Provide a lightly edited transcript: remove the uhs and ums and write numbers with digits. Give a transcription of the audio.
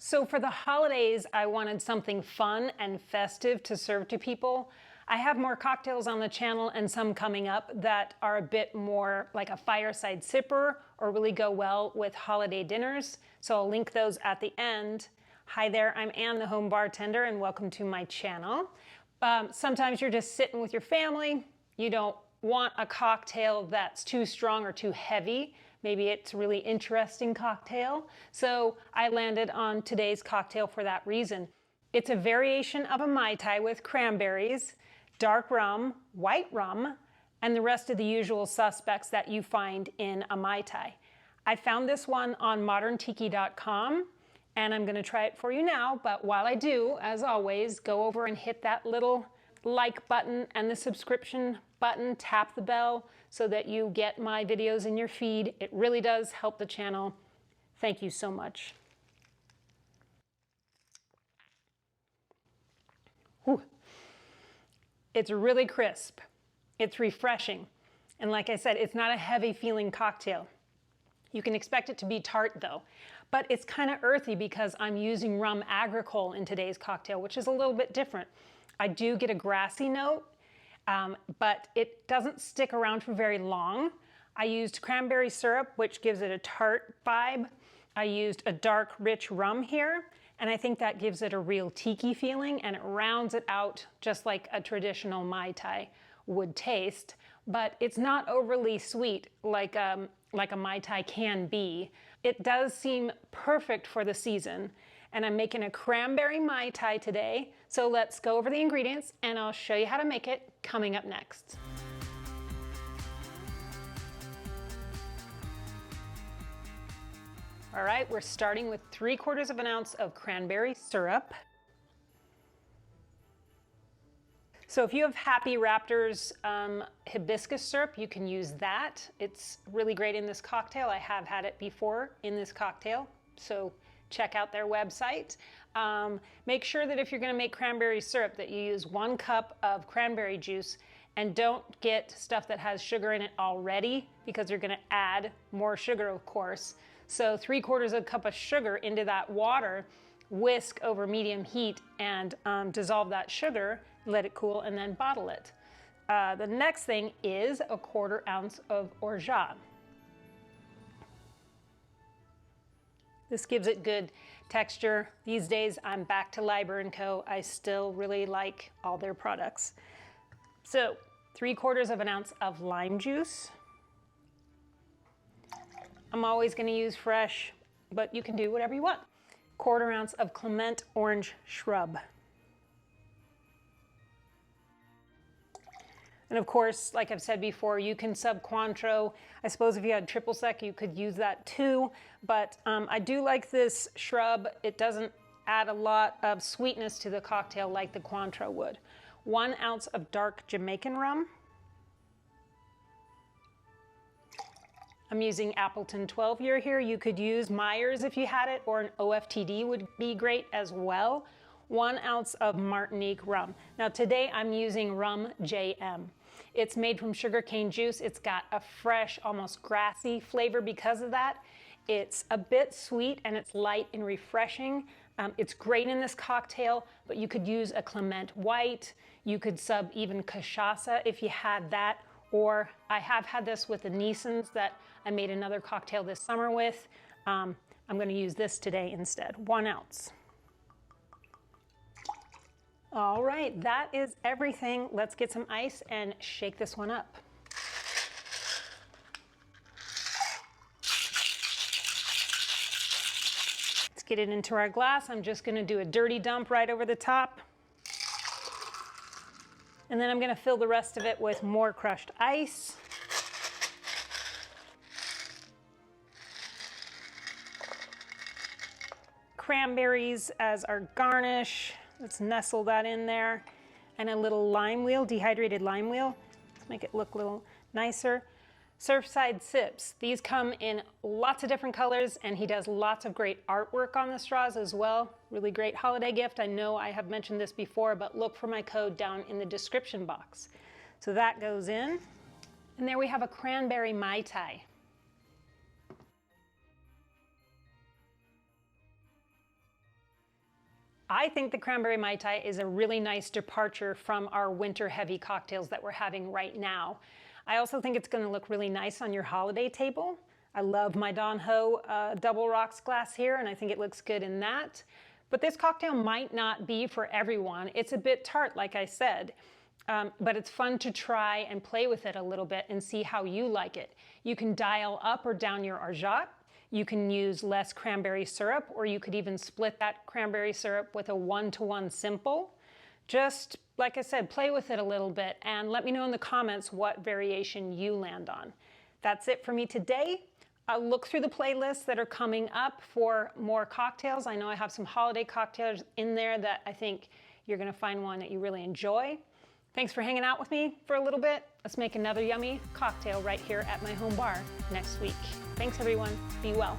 So for the holidays, I wanted something fun and festive to serve to people. I have more cocktails on the channel and some coming up that are a bit more like a fireside sipper or really go well with holiday dinners. So I'll link those at the end. Hi there, I'm Anne, the home bartender, and welcome to my channel. Sometimes you're just sitting with your family. You don't want a cocktail that's too strong or too heavy. Maybe it's a really interesting cocktail. So I landed on today's cocktail for that reason. It's a variation of a Mai Tai with cranberries, dark rum, white rum, and the rest of the usual suspects that you find in a Mai Tai. I found this one on moderntiki.com and I'm gonna try it for you now, but while I do, as always, go over and hit that little like button and the subscription button, tap the bell so that you get my videos in your feed. It really does help the channel. Thank you so much. Whew. It's really crisp. It's refreshing. And like I said, it's not a heavy feeling cocktail. You can expect it to be tart though, but it's kind of earthy because I'm using rum Agricole in today's cocktail, which is a little bit different. I do get a grassy note, but it doesn't stick around for very long. I used cranberry syrup, which gives it a tart vibe. I used a dark, rich rum here, and I think that gives it a real tiki feeling, and it rounds it out just like a traditional Mai Tai would taste, but it's not overly sweet like a Mai Tai can be. It does seem perfect for the season, and I'm making a cranberry Mai Tai today. So let's go over the ingredients and I'll show you how to make it coming up next. All right, we're starting with 3/4 of an ounce of cranberry syrup. So if you have Happy Raptors hibiscus syrup, you can use that. It's really great in this cocktail. I have had it before in this cocktail, so check out their website. Make sure that if you're gonna make cranberry syrup that you use 1 cup of cranberry juice and don't get stuff that has sugar in it already because you're gonna add more sugar, of course. So 3/4 of a cup of sugar into that water, whisk over medium heat and dissolve that sugar, let it cool, and then bottle it. The next thing is a 1/4 ounce of Orgeat. This gives it good texture. These days I'm back to Liber & Co. I still really like all their products. So 3/4 of an ounce of lime juice. I'm always going to use fresh, but you can do whatever you want. 1/4 ounce of Clement orange shrub. And of course, like I've said before, you can sub Cointreau. I suppose if you had triple sec, you could use that too. But I do like this shrub. It doesn't add a lot of sweetness to the cocktail like the Cointreau would. 1 ounce of dark Jamaican rum. I'm using Appleton 12 year here. You could use Myers if you had it, or an OFTD would be great as well. 1 ounce of Martinique rum. Now today I'm using Rhum JM. It's made from sugarcane juice. It's got a fresh, almost grassy flavor because of that. It's a bit sweet and it's light and refreshing. It's great in this cocktail, but you could use a Clement white. You could sub even cachaça if you had that, or I have had this with the Nisans that I made another cocktail this summer with. I'm gonna use this today instead, 1 ounce. All right, that is everything. Let's get some ice and shake this one up. Let's get it into our glass. I'm just gonna do a dirty dump right over the top. And then I'm gonna fill the rest of it with more crushed ice. Cranberries as our garnish. Let's nestle that in there. And a little lime wheel, dehydrated lime wheel. Let's make it look a little nicer. Surfside Sips. These come in lots of different colors, and he does lots of great artwork on the straws as well. Really great holiday gift. I know I have mentioned this before, but look for my code down in the description box. So that goes in. And there we have a Cranberry Mai Tai. I think the Cranberry Mai Tai is a really nice departure from our winter heavy cocktails that we're having right now. I also think it's going to look really nice on your holiday table. I love my Don Ho double rocks glass here, and I think it looks good in that. But this cocktail might not be for everyone. It's a bit tart, like I said, but it's fun to try and play with it a little bit and see how you like it. You can dial up or down your Orgeat. You can use less cranberry syrup, or you could even split that cranberry syrup with a 1-to-1 simple. Just, like I said, play with it a little bit and let me know in the comments what variation you land on. That's it for me today. I'll look through the playlists that are coming up for more cocktails. I know I have some holiday cocktails in there that I think you're going to find one that you really enjoy. Thanks for hanging out with me for a little bit. Let's make another yummy cocktail right here at my home bar next week. Thanks, everyone. Be well.